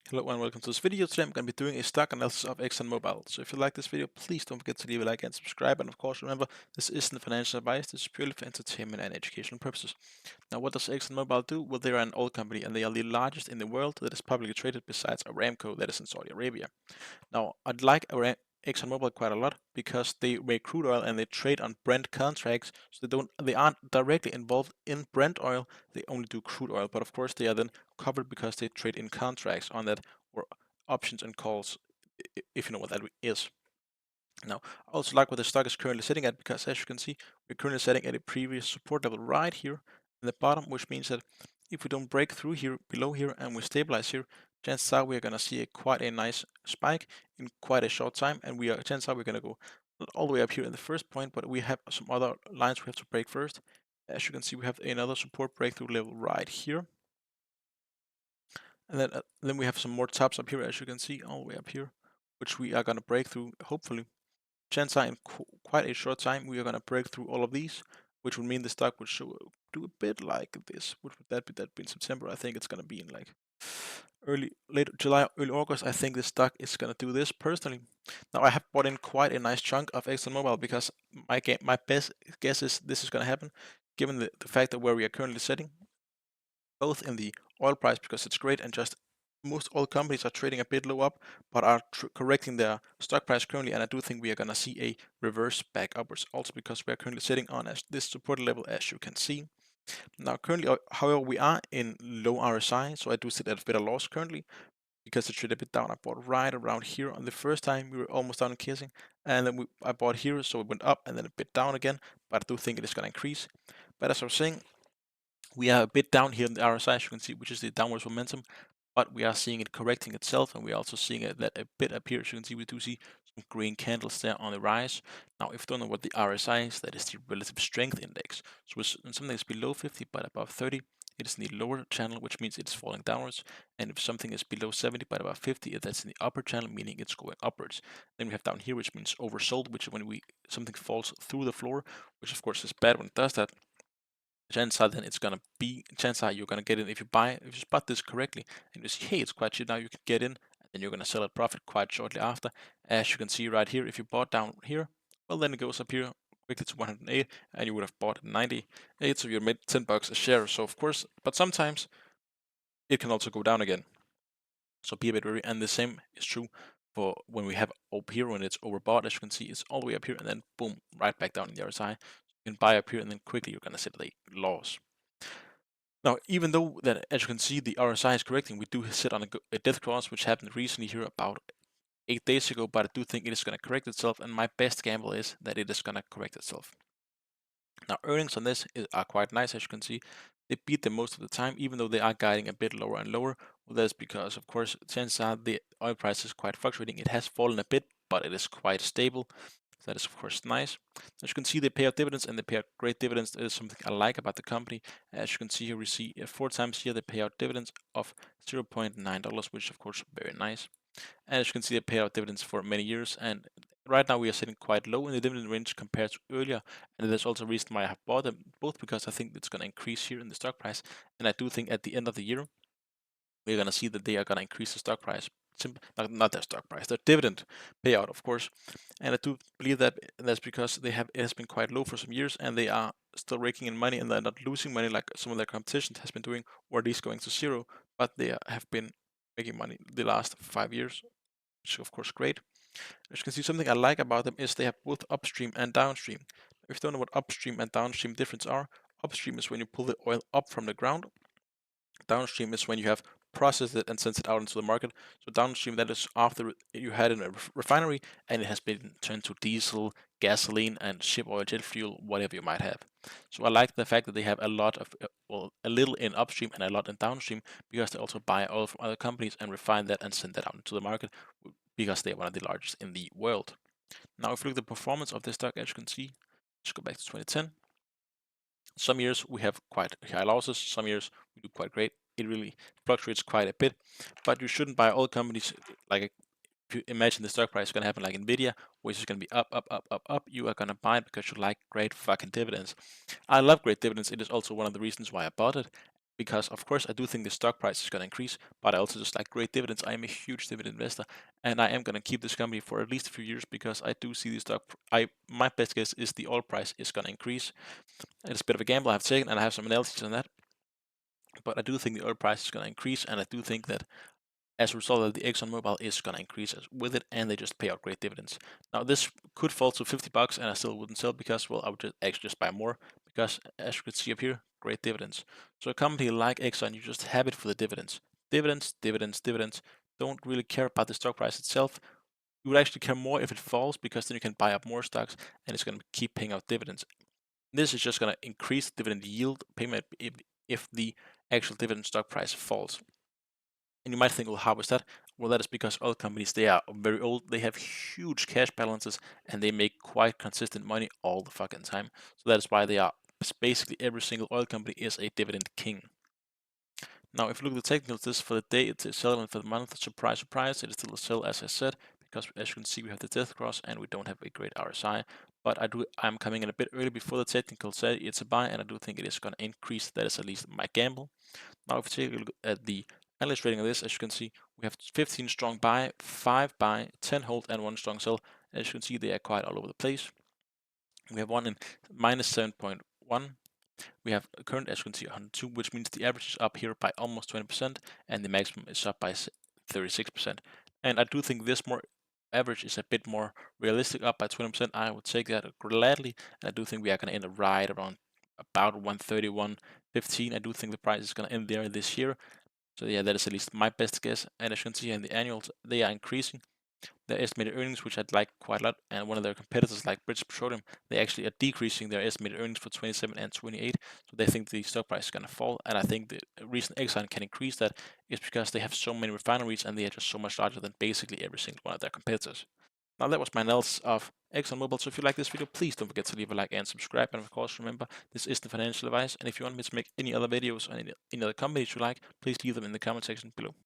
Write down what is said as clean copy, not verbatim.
Hello and welcome to this video. Today I'm going to be doing a stock analysis of Exxon Mobil. So if you like this video, please don't forget to leave a like and subscribe. And of course, remember, this isn't financial advice. This is purely for entertainment and educational purposes. Now, what does Exxon Mobil do? Well, they're an oil company and they are the largest in the world that is publicly traded besides Aramco that is in Saudi Arabia. Now, I'd like ExxonMobil quite a lot because they make crude oil and they trade on Brent contracts, so they aren't directly involved in Brent oil. They only do crude oil, but of course they are then covered because they trade in contracts on that or options and calls, if you know what that is. Now, I also like what the stock is currently sitting at because as you can see, we're currently sitting at a previous support level right here in the bottom, which means that if we don't break through here, below here, and we stabilize here, chances are we're going to see quite a nice spike in quite a short time, and chances are we're going to go all the way up here in the first point, but we have some other lines we have to break first. As you can see, we have another support breakthrough level right here, and then we have some more tops up here, as you can see, all the way up here, which we are going to break through, hopefully. Chances are in quite a short time we are going to break through all of these, which would mean the stock would do a bit like this. Which would that be? That be in September? I think it's going to be in like late July, early August. I think the stock is going to do this personally. Now I have bought in quite a nice chunk of ExxonMobil because my best guess is this is going to happen, given the fact that where we are currently sitting, both in the oil price because it's great and just most oil companies are trading a bit low up but are correcting their stock price currently, and I do think we are going to see a reverse back upwards also because we are currently sitting on this support level, as you can see. Now currently, however, we are in low RSI, so I do sit at a bit of loss currently because it traded a bit down. I bought right around here on the first time we were almost down in kissing, and then I bought here, so it went up and then a bit down again, but I do think it is going to increase. But as I was saying, we are a bit down here in the RSI, as you can see, which is the downwards momentum, but we are seeing it correcting itself, and we are also seeing it that a bit up here. As you can see, we do see some green candles there on the rise. Now, if you don't know what the RSI is, that is the relative strength index. So when something is below 50 but above 30, it is in the lower channel, which means it's falling downwards. And if something is below 70 but above 50, that's in the upper channel, meaning it's going upwards. Then we have down here, which means oversold, which is when something falls through the floor, which of course is bad when it does that. Chances are then it's gonna be chances are you're gonna get in if you spot this correctly and you see, hey, it's quite cheap now, you can get in and then you're gonna sell at profit quite shortly after. As you can see right here, if you bought down here, well then it goes up here quickly to 108 and you would have bought at 98, so you made $10 a share. So of course, but sometimes it can also go down again. So be a bit wary, and the same is true for when we have up here when it's overbought. As you can see, it's all the way up here and then boom, right back down in the other side. You can buy up here and then quickly you're gonna sit like loss. Now, even though that, as you can see, the RSI is correcting, we do sit on a death cross, which happened recently here about 8 days ago, but I do think it is going to correct itself, and my best gamble is that it is going to correct itself. Now, earnings on this are quite nice, as you can see. They beat them most of the time, even though they are guiding a bit lower and lower. Well, that's because, of course, chances are the oil price is quite fluctuating. It has fallen a bit, but it is quite stable. So that is, of course, nice. As you can see, they pay out dividends, and they pay out great dividends. That is something I like about the company. As you can see here, we see 4 times here they pay out dividends of $0.9, which is, of course, very nice. And as you can see, they pay out dividends for many years, and right now we are sitting quite low in the dividend range compared to earlier. And there's also a reason why I have bought them, both because I think it's going to increase here in the stock price, and I do think at the end of the year we're going to see that they are going to increase the stock price. Not their stock price, their dividend payout, of course. And I do believe that that's because it has been quite low for some years, and they are still raking in money, and they're not losing money like some of their competition has been doing, or at least going to zero. But they have been making money the last 5 years, which is of course great. As you can see, something I like about them is they have both upstream and downstream. If you don't know what upstream and downstream difference are, upstream is when you pull the oil up from the ground. Downstream is when you have processed it and sent it out into the market. So downstream, that is after you had it in a refinery and it has been turned to diesel, gasoline, and ship oil, jet fuel, whatever you might have. So I like the fact that they have a lot of, well, a little in upstream and a lot in downstream, because they also buy oil from other companies and refine that and send that out into the market, because they are one of the largest in the world. Now, if you look at the performance of this stock, as you can see, let's go back to 2010. Some years we have quite high losses, some years we do quite great. It really fluctuates quite a bit, but you shouldn't buy all companies. Like, if you imagine the stock price is going to happen like Nvidia, which is going to be up, up, up, up, up, you are going to buy it because you like great fucking dividends. I love great dividends. It is also one of the reasons why I bought it. because of course I do think the stock price is going to increase, but I also just like great dividends. I am a huge dividend investor, and I am going to keep this company for at least a few years because I do see the stock. My best guess is the oil price is going to increase. It's a bit of a gamble I have taken, and I have some analysis on that. But I do think the oil price is going to increase, and I do think that as a result of the Exxon Mobil is going to increase with it, and they just pay out great dividends. Now this could fall to $50, and I still wouldn't sell because, well, I would actually just buy more because, as you can see up here, great dividends. So a company like Exxon, you just have it for the dividends, dividends, dividends, dividends. Don't really care about the stock price itself. You would actually care more if it falls because then you can buy up more stocks, and it's going to keep paying out dividends. This is just going to increase dividend yield payment if the actual dividend stock price falls. And you might think, well, how is that? Well, that is because oil companies, they are very old, they have huge cash balances, and they make quite consistent money all the fucking time. So that is why they are, basically every single oil company is a dividend king. Now, if you look at the technicals, this for the day, it's a sell, and for the month, surprise, surprise, it is still a sell, as I said, because as you can see, we have the death cross, and we don't have a great RSI. But I'm coming in a bit early before the technical say it's a buy, and I do think it is going to increase. That is at least my gamble. Now, if you take a look at the analyst rating of this, as you can see, we have 15 strong buy, 5 buy, 10 hold, and 1 strong sell. As you can see, they are quite all over the place. We have one in minus 7.1. We have a current, as you can see, 102, which means the average is up here by almost 20%, and the maximum is up by 36%. And I do think this more average is a bit more realistic, up by 20%. I would take that gladly, and I do think we are going to end up right around about 130, 115. I do think the price is going to end there this year. So yeah, that is at least my best guess. And as you can see in the annuals, they are increasing their estimated earnings, which I'd like quite a lot. And one of their competitors, like British Petroleum, they actually are decreasing their estimated earnings for 27 and 28. So they think the stock price is going to fall. And I think the reason Exxon can increase that is because they have so many refineries and they are just so much larger than basically every single one of their competitors. Now that was my analysis of Exxon Mobil. So if you like this video, please don't forget to leave a like and subscribe. And of course, remember, this isn't financial advice. And if you want me to make any other videos on any other companies you like, please leave them in the comment section below.